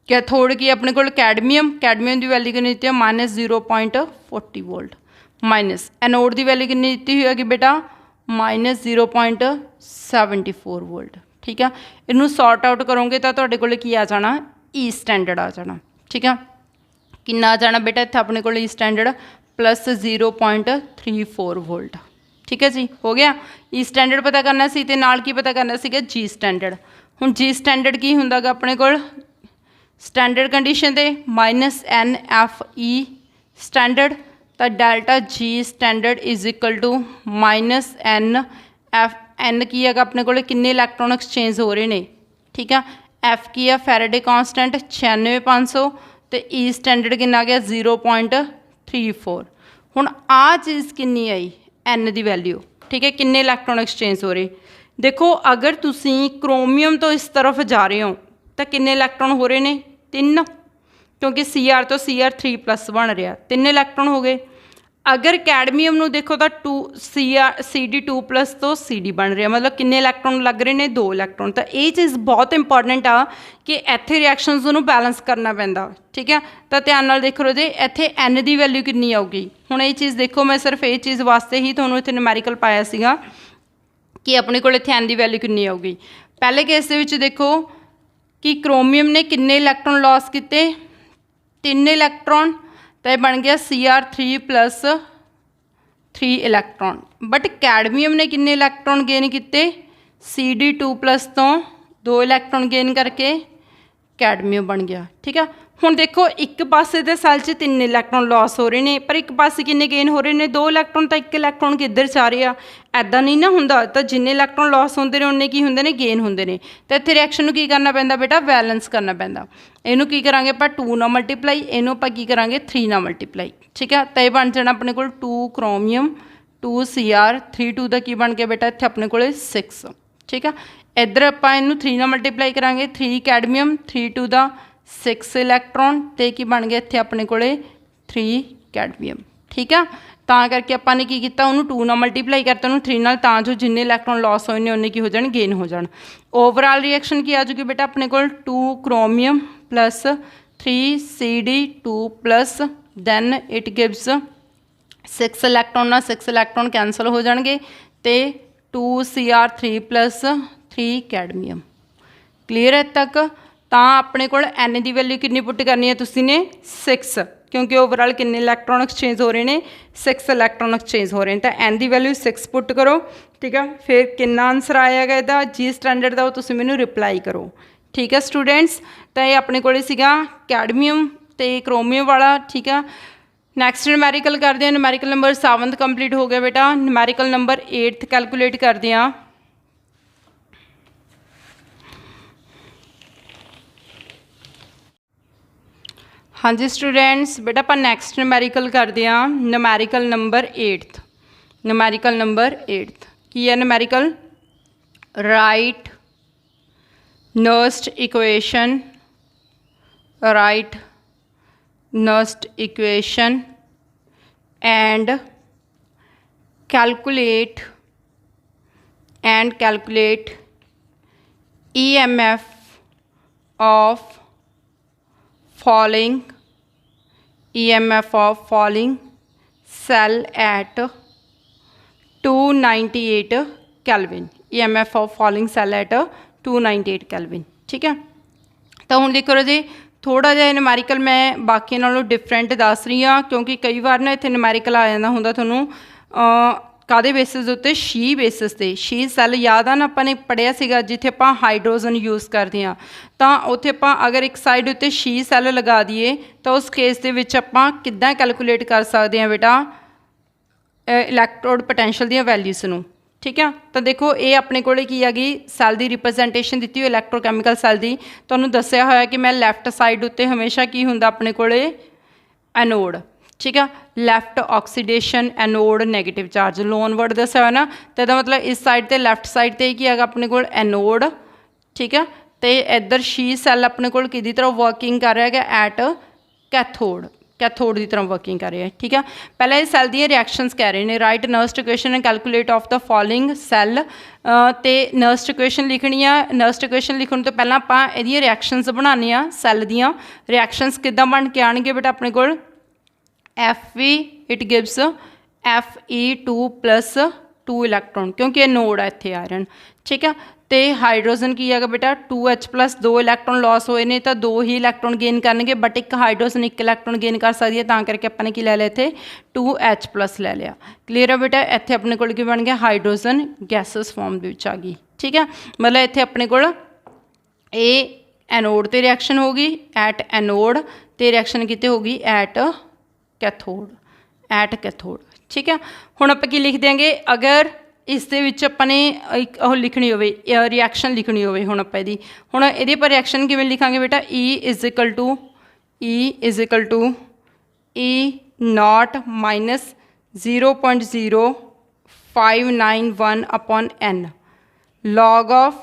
कैथोड की अपने को कैडमियम, कैडमियम की वैल्यू कितनी दी है माइनस 0.40 वोल्ट, माइनस एनोड की वैल्यू कितनी दी हुई है बेटा माइनस 0.74 वोल्ट, ठीक है। इनू सॉर्ट आउट करोगे तो तुहाडे कोल की आ जाना ई स्टैंडर्ड आ जाना, ठीक है। कितना आ जाना बेटा इत्थे अपने को ई स्टैंडर्ड प्लस 0.34 वोल्ट, ठीक है जी, हो गया। ई स्टैंडर्ड पता करना सी ते नाल की पता करना सीगा जी स्टैंडर्ड। हुण जी स्टैंडर्ड की हुंदा गा अपने कोल स्टैंडर्ड कंडीशन ते माइनस NFE स्टैंडर्ड, तो delta G standard is equal to minus NF, N की है अपने को किन्ने इलैक्ट्रॉन एक्सचेंज हो रहे हैं, ठीक है। F की है फैराडे कांस्टेंट 96,500, तो ई स्टैंडर्ड कितना आ गया 0.34। हुण आ चीज़ कितनी आई N की वैल्यू, ठीक है, किन्ने इलैक्ट्रॉन एक्सचेंज हो रहे। देखो अगर तुसी क्रोमियम तो इस तरफ जा रहे हो तो किन्ने इलैक्ट्रॉन हो रहे हैं 3, क्योंकि Cr तो Cr3 प्लस बन रहा, 3 इलैक्ट्रॉन हो गए। अगर कैडमियम नूं देखो तो Cd2 प्लस तो Cd बन रहा, मतलब किन्ने इलैक्ट्रॉन लग रहे हैं 2 इलैक्ट्रॉन। तो ये चीज़ बहुत इंपॉर्टेंट आ कि इत्थे रिएक्शनस नूं बैलेंस करना पैंदा, ठीक है। तो ध्यान नाल देखो जी इत्थे N की वैल्यू कितनी आऊगी। हुण ये चीज़ देखो मैं सिर्फ ये चीज़ वास्ते ही तुहानूं इत्थे न्यूमेरिकल पाया सीगा कि अपने को इत्थे N की वैल्यू कितनी आऊगी। पहले केस दे विच देखो कि क्रोमियम ने किन्ने इलैक्ट्रॉन लॉस किए 3 इलैक्ट्रॉन, तो यह बन गया Cr3 plus 3 electron. But cadmium ने किन्ने इलैक्ट्रॉन गेन किए Cd2 प्लस तो 2 इलैक्ट्रॉन गेन करके कैडमियम बन गया, ठीक है। हुण देखो एक पासे दे सैल च 3 इलैक्ट्रॉन लॉस हो रहे हैं, पर एक पासे किन्ने गेन हो रहे हैं 2 इलैक्ट्रॉन, तो 1 इलैक्ट्रॉन किधर जा रहे आ, ऐदा नहीं ना हुंदा। तो जिन्ने इलैक्ट्रॉन लॉस होंदे ने उन्ने की हुंदे ने गेन होंदे ने। तो इत्थे रिएक्शन नूं की करना पैंदा बेटा बैलेंस करना पैंदा। इनू की करांगे आपां 2 नाल मल्टीप्लाई, इनू आपां की करांगे 3 नाल मल्टीप्लाई, ठीक है। तो यह बन जाना अपने कोल 2 क्रोमियम 2 Cr 3 2 का की बन गया बेटा इत्थे अपने कोल 6, ठीक है। इधर आपां इनू 3 नाल मल्टीप्लाई करांगे 3 कैडमियम 3 2 का 6 इलैक्ट्रॉन, तो की बन गया इत्थे अपने कोले 3 कैडमियम, ठीक है। ਤਾਂ करके ਆਪਾਂ ने की किया उन्होंने 2 ਨਾਲ मल्टीप्लाई करता उन्होंने 3 ਨਾਲ, ਤਾਂ जो जिन्ने इलैक्ट्रॉन लॉस होए ने उन्ने की हो जाने गेन हो जान। ओवरऑल रिएक्शन की आ जाएगी बेटा अपने को 2 chromium plus 3 Cd2 plus then it gives 6 electron, 6 electron cancel हो जाएंगे, तो 2 Cr3 प्लस 3 कैडमियम। क्लीयर है तक। तो अपने को N की वैल्यू कितनी पुट करनी है तुसी ने 6, क्योंकि ओवरऑल किन्ने इलैक्ट्रॉन एक्सचेंज हो रहे हैं 6 इलैक्ट्रॉन एक्सचेंज हो रहे हैं तो एन की वैल्यू 6 पुट करो ठीक है फिर कितना आंसर आएगा ਇਹਦਾ जी स्टैंडर्ड का तुसीं मैनूं रिप्लाई करो ठीक है स्टूडेंट्स तो ये अपने कोल सीगा कैडमियम तो क्रोमियम वाला ठीक है नैक्सट न्यूमैरिकल करते हैं न्यूमैरिकल नंबर 7th कंप्लीट हो गया बेटा न्यूमैरिकल नंबर 8th कैलकुलेट करते हैं हाँ जी स्टूडेंट्स बेटा अपन नैक्सट न्यूमैरिकल करते हैं numerical number 8th numerical number 8th की है numerical right Nernst equation right Nernst equation and calculate EMF of falling cell at 298 Kelvin EMF of falling cell at 298 Kelvin ठीक है तो हुण देखो जी थोड़ा जिहा न्यूमैरिकल मैं बाकी नालों डिफरेंट दस रही हाँ क्योंकि कई बार ना इत्थे न्यूमैरिकल आ जाता हुंदा तुहानूं कादे बेसिस उत्ते शी बेसिस ते शी सैल याद आ ना आपां ने पढ़िया सीगा जिथे आपां हाइड्रोजन यूज़ करते हैं तो उत्थे आपां अगर एक साइड उत्ते शी सैल लगा दईए तो उस केस दे विच आपां किद्दां कैलकुलेट कर सकते हैं बेटा इलैक्ट्रोड पोटैंशियल दी वैल्यूज़ नूं ठीक है तो देखो ये अपने को हैगी सैल की रिप्रजेंटेशन दी हुई इलैक्ट्रोकैमिकल सैल की तुहानूं दस्सिया होया कि मैं लैफ्ट साइड उत्ते हमेशा की हुंदा अपने को एनोड ठीक है left oxidation anode negative charge loan word दस्सिया होया ना तो इसका मतलब इस साइड ते लैफ्ट साइड ते की हैगा अपने को एनोड ठीक है तो इधर शी सैल अपने को किहदी तरह वर्किंग कर रहा है एट कैथोड की तरह वर्किंग कर रहे हैं ठीक है पहले इस सैल दी रिएक्शनस कह रहे हैं write Nernst equation and calculate of the following cell तो नर्स्ट इक्वेशन लिखनी है नर्स्ट इक्वेशन लिखने तो पहला आप ये रिएक्शनस बनाने आ सैल दियाँ रिएक्शनस किद्दां बन के आएंगे बेटा अपने को FE it gives Fe2 + 2 electron क्योंकि ये नोड है इत्थे आयरन ठीक है तो हाइड्रोजन की है बेटा 2H+ 2 इलैक्ट्रॉन लॉस होए ने तो 2 ही इलैक्ट्रॉन गेन करनगे बट एक हाइड्रोजन 1 इलैक्ट्रॉन गेन कर सकती है तां करके अपने की ले लिया इत्थे 2H+ ले लिया क्लीयर है बेटा इत्थे अपने कोल की बन गया हाइड्रोजन गैसेस फॉर्म दे विच आ गई ठीक है मतलब इत्थे अपने कोल ए एनोड ते रिएक्शन होगी एट एनोड ते रिएक्शन किते होगी एट कैथोड ठीक है हुण आपां की लिख देंगे अगर इस दे विच अपने एक लिखनी होवे रिएक्शन लिखनी होवे हुण आपां इहदी हुण इहदे पर रिएक्शन किवें लिखांगे बेटा E is equal to E0 minus 0.0591 upon N log of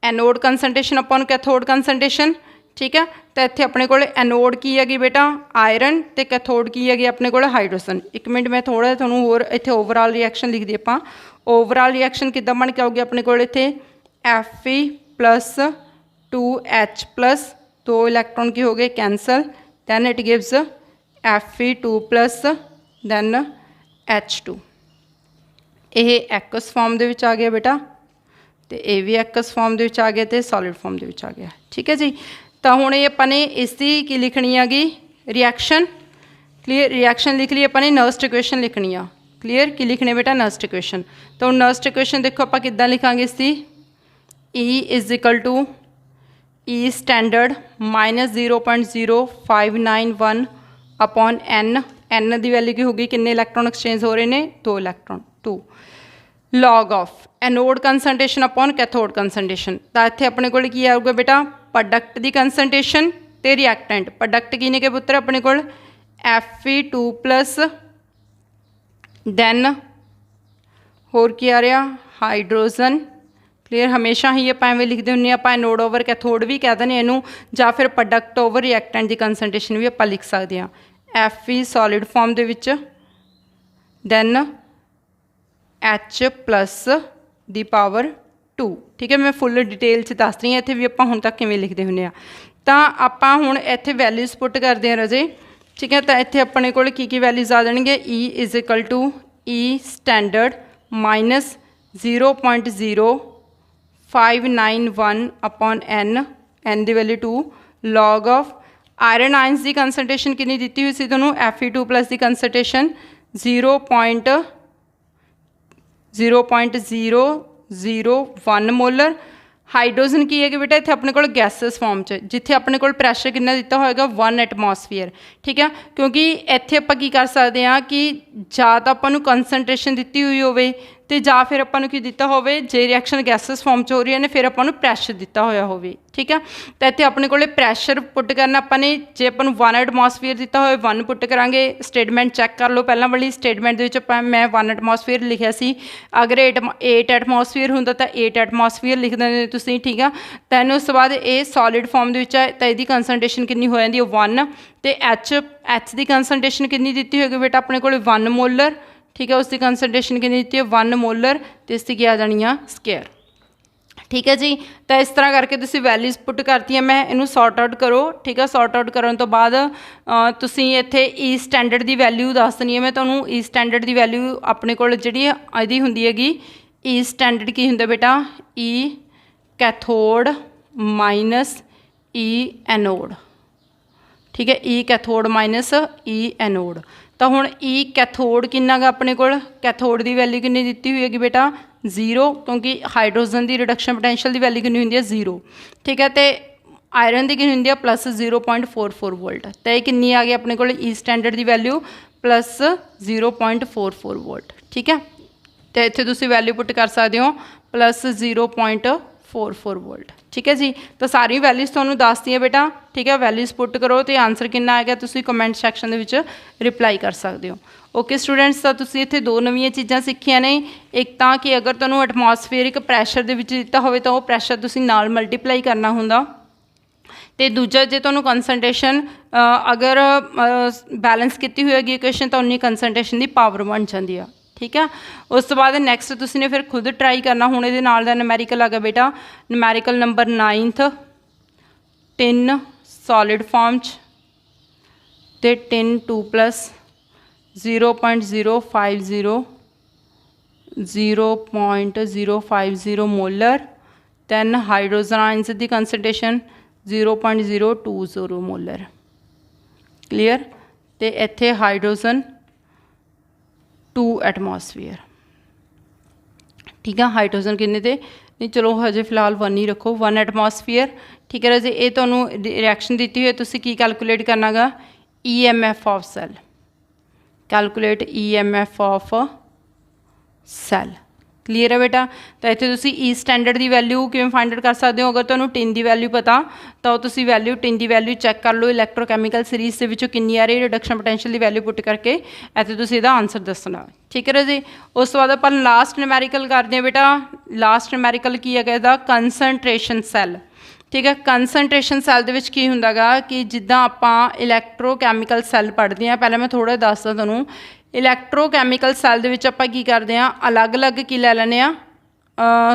anode concentration upon cathode concentration ठीक है तो इत्थे अपने को एनोड की हैगी बेटा आयरन तो कैथोड की हैगी अपने को हाइड्रोजन एक मिनट मैं थोड़ा तुहानूं होर इत्थे ओवरऑल रिएक्शन लिख दी आपां ओवरऑल रिएक्शन किद्दां बन के आऊगी अपने को इत्थे Fe+ 2H+ 2 इलैक्ट्रॉन की हो गए cancel then it gives Fe2+ then H2 ये एक्वस फॉर्म दे विच आ गया बेटा तो ये भी एक्वस फॉर्म दे विच आ गया तो सॉलिड फॉर्म दे विच आ गया ठीक है जी तो हुण ये अपने इसकी की लिखनी हैगी रिएक्शन क्लीयर रिएक्शन लिख ली अपने नर्स्ट इक्वेशन लिखनी है क्लीयर की लिखने बेटा नर्स्ट इक्वेशन तो नर्स्ट इक्वेशन देखो आप किद्दां लिखांगे इसकी E is equal to E standard minus 0.0591 upon N की वैल्यू की होगी किन्ने इलैक्ट्रॉन एक्सचेंज हो रहे हैं 2 electron 2 log of anode concentration upon cathode concentration तो इत्थे अपने को की आऊगा बेटा प्रोडक्ट की कंसनट्रेशन तो रिएक्टेंट प्रोडक्ट की ने के पुत्र अपने को Fe2+ दैन होर की आ रहा हाइड्रोजन क्लीयर हमेशा ही आप एवं लिखते होंगे आप एनोड ओवर कैथोड भी कह दें इनू या फिर प्रोडक्ट ओवर रिएक्टेंट की कंसनट्रेशन भी आप लिख सकते हैं Fe सॉलिड फॉर्म दे विच दैन H+ दी पावर 2 ठीक है मैं फुल डिटेल च दस रही हाँ इत्थे भी आप हुण तक किवें लिखते होंगे तो आप हुण इत्थे वैल्यूज़ पुट करते हैं रजे ठीक है तो इत्थे अपने कोल की वैल्यूज़ आ जाएंगे E is equal to E standard minus 0.0591 upon N की value 2 log of iron ions की कंसनट्रेशन कितनी दी हुई सी तुहानूं Fe2+ की कंसनट्रेशन 0.001 मोलर। हाइड्रोजन की है कि बेटा इत्थे अपने कोल गैसेस फॉर्म च, जिथे अपने कोल प्रैशर कितना दिता होएगा 1 एटमोसफीयर, ठीक है। क्योंकि इत्थे आपां की कर सकते हैं कि जां तां आपां नूं कंसनट्रेशन दी हुई होवे ते जां फिर आपां नूं की दिता होवे, जे रिएक्शन गैसेस फॉर्म च हो रही ने फिर आपां नूं प्रैशर दिता होया होवे, ठीक है। तो इत्थे अपने कोले प्रैशर पुट करना आपां ने, जे आपां नूं 1 एटमोसफीयर दिता होए 1 पुट करांगे। स्टेटमेंट चैक कर लो, पहलां वाली स्टेटमेंट दे विच मैं 1 एटमोसफीयर लिखिया सी, अगर 8 एटमोसफीयर हुंदा तां 8 एटमोसफीयर लिख दिंदे तुसीं, ठीक है। दैन उस तो बाद ये सॉलिड फॉर्म दे विच है तां इहदी कंसनट्रेशन कितनी हो जाती है 1, तो एच की कंसनट्रेशन कितनी दी होगी बेटा अपने को 1 मोलर, ठीक है। उसकी कंसनट्रेशन कितनी दी है 1 मोलर, तो इसकी क्या आ जानी आ स्केयर, ठीक है जी। तो इस तरह करके तुसीं वैल्यूज़ पुट करती मैं, इनू सॉर्ट आउट करो, ठीक है। सॉर्ट आउट करने तो बाद तुसीं इत्थे ई स्टैंडर्ड की वैल्यू दस दनी है मैं तुहानूं। ई स्टैंडर्ड की वैल्यू अपने कोल जिहड़ी इहदी हुंदी हैगी, ई स्टैंडर्ड की हुंदा बेटा ई कैथोड माइनस ई एनोड, ठीक है। ई कैथोड माइनस ई एनोड। तो हुण ई कैथोड किन्ना गा अपने कोल, कैथोड की वैल्यू कितनी दी हुई हैगी बेटा 0, क्योंकि हाइड्रोजन की रिडक्शन पोटैंशियल की वैल्यू कितनी हुंदी है 0, ठीक है। तो आयरन की कितनी हुंदी है प्लस 0.44 वोल्ट, तो ये कितनी आ गई अपने कोल ई स्टैंडर्ड की वैल्यू प्लस 0.44 वोल्ट, ठीक है। तो इत्थे तुसीं वैल्यू पुट कर सकते हो प्लस 0.44 वोल्ट, ठीक है जी। तो सारी वैल्यूज़ तुहानूं दस दी बेटा, ठीक है। वैल्यूज़ पुट करो तो आंसर कितना आएगा तुसीं कमेंट सैक्शन दे विच रिप्लाई कर सकते हो। ओके स्टूडेंट्स, तो तुसीं इत्थे 2 नवीं चीज़ां सीखियां ने। एक तां कि अगर तुहानूं एटमोसफेयरिक प्रैशर दे विच दिता होवे तां वो प्रैशर तुसीं नाल मल्टीप्लाई करना हुंदा, तो दूजा जे तुहानूं कंसनट्रेशन अगर बैलेंस की हुई हैगी इक्वेशन तो उन्नी कंसनट्रेशन की पावर बन जाती है, ठीक है। उस तो बाद नैक्सट तुसीं ने फिर खुद ट्राई करना। हुण इहदे नाल दा नूमैरिकल आ गया बेटा, numerical number 9th tin solid form च, ते tin 2+ 0.050 molar. Then hydrogen ions की कंसनट्रेशन 0.020 मोलर, क्लीयर। तो इत्थे हाइड्रोजन 2 एटमोसफीयर, ठीक है। हाइड्रोजन किन्ने ते नहीं, चलो हजे फिलहाल 1 ही रखो, 1 एटमोसफीयर, ठीक है राजे। ये तुहानूं रिएक्शन दी हुई है, तुसीं की कैलकुलेट करना गा EMF of cell, calculate EMF of cell, clear है बेटा। तो इत्थे तुसीं ई स्टैंडर्ड की वैल्यू किवें फाइंड आउट कर सकते हो, अगर तुहानूं टिन की वैल्यू पता तो तुसीं वैल्यू टिन की वैल्यू चैक कर लो, इलैक्ट्रोकैमिकल सीरीज़ के विचों कितनी आ रही रिडक्शन पोटैंशियल की वैल्यू पुट करके इत्थे तुसीं इहदा आंसर दसना, ठीक है जी। उस तो बाद आपां लास्ट नूमैरिकल करते हैं बेटा। लास्ट नूमैरिकल की है इहदा कंसनट्रेशन सैल, ठीक है। कंसनट्रेशन सैल दे विच की हुंदा गा कि जिद्दां आपां इलैक्ट्रोकैमिकल सैल पढ़दे हैं, पहले मैं थोड़ा दसदा तुहानूं। इलैक्ट्रोकैमिकल सैल दे विच आपां की करदे हां, अलग अलग की लै लैंदे आ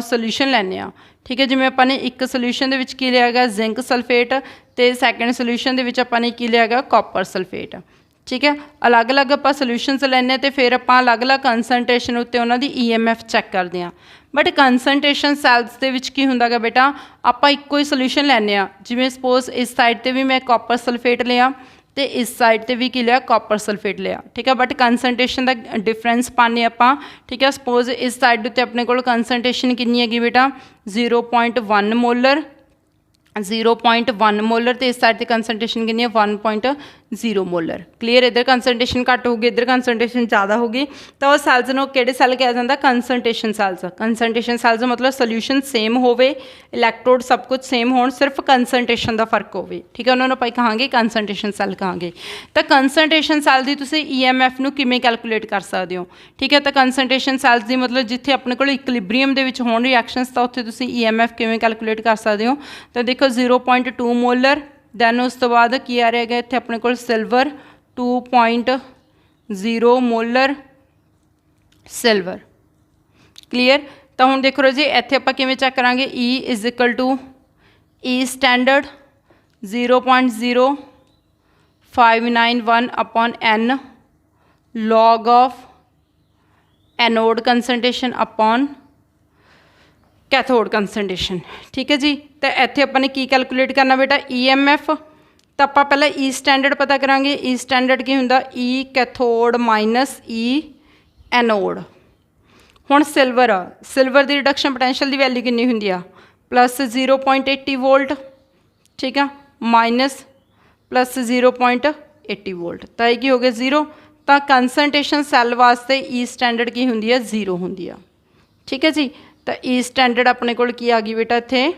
सोल्यूशन लैंदे आ, ठीक है। जिवें आपां ने एक सोल्यूशन दे विच की लिया गया जिंक सल्फेट, तो सैकेंड सोल्यूशन दे विच आपां ने की लिया गया कॉपर सल्फेट, ठीक है। अलग अलग आपां सोल्यूशनस लैंदे तो फिर आपां अलग अलग कंसनट्रेशन उत्ते उन्हां दी EMF चैक करदे हां। बट कंसनट्रेशन सैल्स दे विच की हुंदा गा बेटा, आपां इक्को ही सोल्यूशन लैंदे आ। जिवें सपोज इस साइड ते भी मैं कॉपर सल्फेट लिया तो इस साइड ते भी की लिया कॉपर सल्फेट लिया, ठीक है। बट कंसनट्रेशन का डिफरेंस पाने आपां, ठीक है। सपोज इस साइड उत्ते अपने कोल कंसनट्रेशन कितनी हैगी बेटा 0.1 मोलर, 0.1 मोलर, तो इस साइड की कंसनट्रेशन कितनी है 1.0 मोलर, क्लीयर। इधर कंसनट्रेशन घट होगी, इधर कंसनट्रेशन ज़्यादा होगी, तो वह सैल्स नूं किहड़े सैल कहा जाता कंसनट्रेशन सैल्स। कंसनट्रेशन सैल्स मतलब सोल्यूशन सेम होवे, इलैक्ट्रोड सब कुछ सेम हो, सिर्फ कंसनट्रेशन का फर्क होवे, ठीक है। उन्होंने आपां कहांगे कंसनट्रेशन सैल कहांगे। तो कंसनट्रेशन सैल दी तुसीं EMF नूं किवें कैलकुलेट कर सकते हो, ठीक है। तो कंसनट्रेशन सैल्स दी मतलब जिथे अपने कोल इक्विलिब्रियम दे विच होण रिएक्शनस, तो उत्थे तुसीं EMF किवें कैलकुलेट कर सकते हो। तो देखो 0.2 मोलर, दैन उस तो बाद की आ रहा है इत्थे अपने कोल सिल्वर 2.0 मोलर सिल्वर, क्लीयर। तो हुण देखो जी इत्थे आपां किवें चैक करांगे, E is equal to E standard 0.0591 upon N log of anode concentration upon cathode concentration, ठीक है जी। तो इत्थे आपां ने की कैलकुलेट करना बेटा EMF, ਤਾਂ ਆਪਾਂ ਪਹਿਲਾਂ ਈ ਸਟੈਂਡਰਡ ਪਤਾ ਕਰਾਂਗੇ। ਈ ਸਟੈਂਡਰਡ ਕੀ ਹੁੰਦਾ, ਈ ਕੈਥੋਡ ਮਾਈਨਸ ਈ ਐਨੋਡ। ਹੁਣ ਸਿਲਵਰ ਆ, ਸਿਲਵਰ ਦੀ ਰਿਡਕਸ਼ਨ ਪੋਟੈਂਸ਼ੀਅਲ ਦੀ ਵੈਲਿਊ ਕਿੰਨੀ ਹੁੰਦੀ ਆ, ਪਲੱਸ 0.80 ਵੋਲਟ, ਠੀਕ ਆ, ਮਾਈਨਸ ਪਲੱਸ 0.80 ਵੋਲਟ, ਤਾਂ ਇਹ ਕੀ ਹੋ ਗਿਆ 0। ਤਾਂ ਕੰਸਨਟ੍ਰੇਸ਼ਨ ਸੈੱਲ ਵਾਸਤੇ ਈ ਸਟੈਂਡਰਡ ਕੀ ਹੁੰਦੀ ਆ, 0 ਹੁੰਦੀ ਆ, ਠੀਕ ਹੈ ਜੀ। ਤਾਂ ਈ ਸਟੈਂਡਰਡ ਆਪਣੇ ਕੋਲ ਕੀ ਆ ਗਈ ਬੇਟਾ ਇੱਥੇ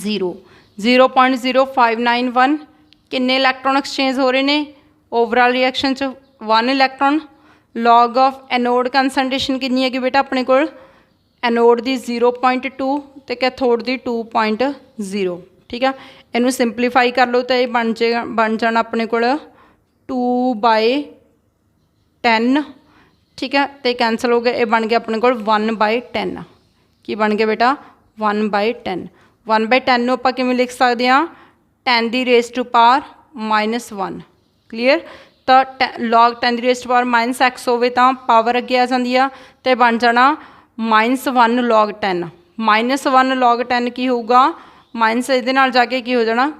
0, 0.0591। ਕਿੰਨੇ ਇਲੈਕਟ੍ਰੋਨ ਐਕਸਚੇਂਜ ਹੋ ਰਹੇ ਨੇ ਓਵਰਆਲ ਰਿਐਕਸ਼ਨ 'ਚ, 1 ਇਲੈਕਟ੍ਰੋਨ। ਲੌਗ ਆਫ ਐਨੋਡ ਕੰਸਨਟ੍ਰੇਸ਼ਨ ਕਿੰਨੀ ਹੈਗੀ ਬੇਟਾ ਆਪਣੇ ਕੋਲ, ਐਨੋਡ ਦੀ 0.2 ਅਤੇ ਕੈਥੋਡ ਦੀ 2.0, ਠੀਕ ਆ। ਇਹਨੂੰ ਸਿੰਪਲੀਫਾਈ ਕਰ ਲਓ ਤਾਂ ਇਹ ਬਣ ਜਾਣਾ ਆਪਣੇ ਕੋਲ 2/10, ठीक है। तो कैंसल हो गया, ये बन गया अपने को 1/10। की बन गया बेटा 1/10। 1/10 ਨੂੰ ਆਪਾਂ ਕਿਵੇਂ ਲਿਖ ਸਕਦੇ ਹਾਂ, 10 ਦੀ ਰੇਜ਼ ਟੂ ਪਾਵਰ -1। ਕਲੀਅਰ। ਤਾਂ log 10 the raise to power -x ਹੋਵੇ ਤਾਂ ਪਾਵਰ ਅੱਗੇ ਆ ਜਾਂਦੀ ਆ, ਤੇ ਬਣ ਜਾਣਾ -1 log 10। -1 log 10 ਕੀ ਹੋਊਗਾ, ਮਾਈਨਸ ਇਹਦੇ ਨਾਲ ਜਾ ਕੇ ਕੀ ਹੋ ਜਾਣਾ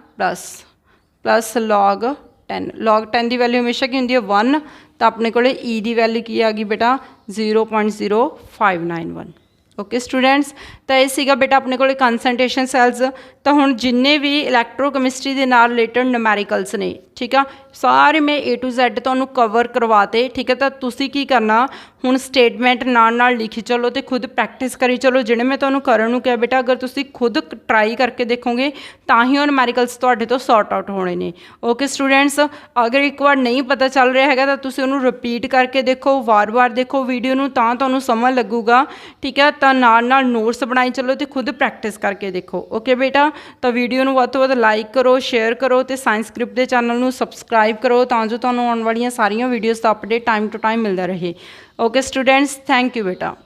प्लस log 10। log 10 ਦੀ ਵੈਲਿਊ ਹਮੇਸ਼ਾ ਕੀ ਹੁੰਦੀ ਹੈ 1। ਤਾਂ ਆਪਣੇ ਕੋਲ ਈ ਦੀ ਵੈਲਿਊ ਕੀ ਆ ਗਈ ਬੇਟਾ 0.0591। ओके स्टूडेंट्स, तो ये सीगा बेटा अपने को कंसनट्रेशन सैल्स। तो हुण जिन्ने भी इलैक्ट्रोकैमिस्ट्री के नाल रिलेटेड न्यूमैरिकल्स ने, ठीक है, सारे मैं A to Z तुहानूं कवर करवाते, ठीक है। तो तुसी की करना हुण स्टेटमेंट नाल लिखी चलो तो खुद प्रैक्टिस करी चलो। जिहड़े मैं तुहानूं करन नूं कहा बेटा, अगर तुसी खुद ट्राई करके देखोगे तां ही वो न्यूमैरिकल्स तुहाडे तो सॉर्ट आउट होने ने। ओके स्टूडेंट्स, अगर एक बार नहीं पता चल रहा है तो तुसी उहनूं रिपीट करके देखो, वार वार देखो वीडियो नूं, तां तुहानूं समझ लगूगा, ठीक है। तो नाल नोट्स बनाई चलो तो खुद प्रैक्टिस करके देखो। ओके बेटा, तो वीडियो नूं वध तों वध लाइक करो, शेयर करो, तो साइंस ग्रुप के चैनल नूं सबसक्राइब करो तां जो तुहानूं आउण वालियां सारियां वीडियोज़ दा अपडेट टाइम टू टाइम मिलता रहे। ओके स्टूडेंट्स, थैंक यू बेटा।